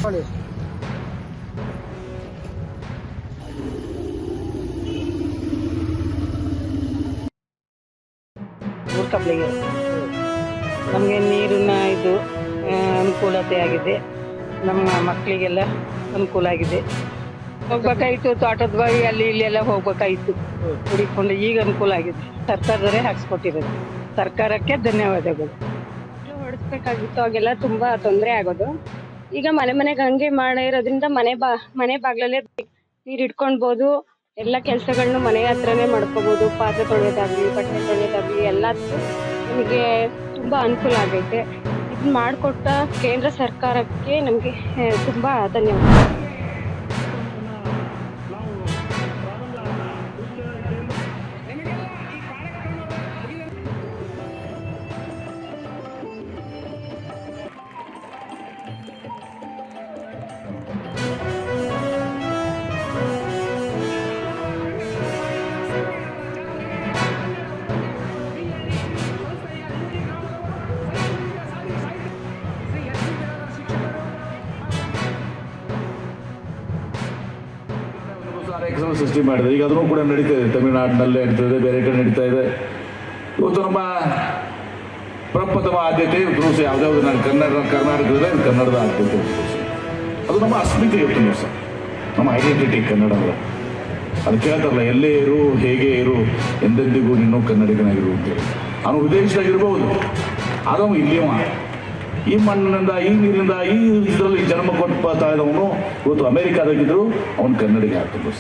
ಮಾಡಿ. ಕಬ್ಲಿಗೆ ನಮಗೆ ನೀರಿನ ಇದು ಅನುಕೂಲತೆ ಆಗಿದೆ. ನಮ್ಮ ಮಕ್ಕಳಿಗೆಲ್ಲ ಅನುಕೂಲ ಆಗಿದೆ. ಹೋಗ್ಬೇಕಾಯ್ತು ತೋಟದ ಬಾವಿ ಅಲ್ಲಿ ಇಲ್ಲಿ ಎಲ್ಲ ಹೋಗ್ಬೇಕಾಯ್ತು ಹುಡಿಕೊಂಡು, ಈಗ ಅನುಕೂಲ ಆಗಿದೆ. ಸರ್ಕಾರದವರೇ ಹಾಕ್ಸ್ಕೊಟ್ಟಿರೋದು, ಸರ್ಕಾರಕ್ಕೆ ಧನ್ಯವಾದಗಳು. ಹೊಡಿಸ್ಬೇಕಾಗಿತ್ತು, ಅವಾಗೆಲ್ಲ ತುಂಬಾ ತೊಂದರೆ ಆಗೋದು. ಈಗ ಮನೆಗೆ ಹಂಗೆ ಮಾಡಿರೋದ್ರಿಂದ ಮನೆ ಬಾಗ್ಲಲ್ಲೇ ನೀರು ಇಟ್ಕೊಳ್ಬೋದು. ಎಲ್ಲ ಕೆಲಸಗಳನ್ನು ಮನೆ ಹತ್ರನೇ ಮಾಡ್ಕೋಬಹುದು. ಪಾತ್ರೆ ತೊಳೆಯೋದಾಗ್ಲಿ, ಬಟ್ಟೆ ತೊಳೆಯೋದಾಗ್ಲಿ ಎಲ್ಲದಕ್ಕೂ ನಮಗೆ ತುಂಬಾ ಅನುಕೂಲ ಆಗೈತೆ. ಇದನ್ನ ಮಾಡಿಕೊಟ್ಟ ಕೇಂದ್ರ ಸರ್ಕಾರಕ್ಕೆ ನಮಗೆ ತುಂಬಾ ಧನ್ಯವಾದ. ಸೃಷ್ಟಿ ಮಾಡಿದೆ. ಈಗ ಅದನ್ನು ಕೂಡ ನಡೀತಾ ಇದೆ, ತಮಿಳುನಾಡಿನಲ್ಲೇ ನಡೀತಾ ಇದೆ, ಬೇರೆ ಕಡೆ ನಡೀತಾ ಇದೆ. ಇವತ್ತು ನಮ್ಮ ಪ್ರಪ್ರಥಮ ಆದ್ಯತೆ ಇವತ್ತು ಯಾವುದ್ಯಾವುದು ನಾನು ಕರ್ನಾಟಕದಲ್ಲೇ ಕನ್ನಡದ ಆದ್ಯತೆ. ಅದು ನಮ್ಮ ಅಸ್ಮಿತೆ ಇವತ್ತು ದಿವಸ, ನಮ್ಮ ಐಡೆಂಟಿಟಿ ಕನ್ನಡ ಅಲ್ಲ. ಅದು ಕೇಳ್ತಾರಲ್ಲ, ಎಲ್ಲೇ ಇರು, ಹೇಗೆ ಇರು, ಎಂದೆಂದಿಗೂ ನೀನು ಕನ್ನಡಿಗನಾಗಿರು ಅಂತೇಳಿ. ಅವನು ವಿದೇಶದಾಗಿರ್ಬೋದು, ಆದವ ಇಲ್ಲಿಯವ ಈ ಮಣ್ಣಿನಿಂದ, ಈ ನೀರಿನಿಂದ, ಈ ಇದರಲ್ಲಿ ಜನ್ಮ ಕೊಟ್ಟ ಇದ್ದವನು ಇವತ್ತು ಅಮೆರಿಕಾದಾಗಿದ್ರು ಅವನು ಕನ್ನಡಿಗ ಆಗ್ತದೆ.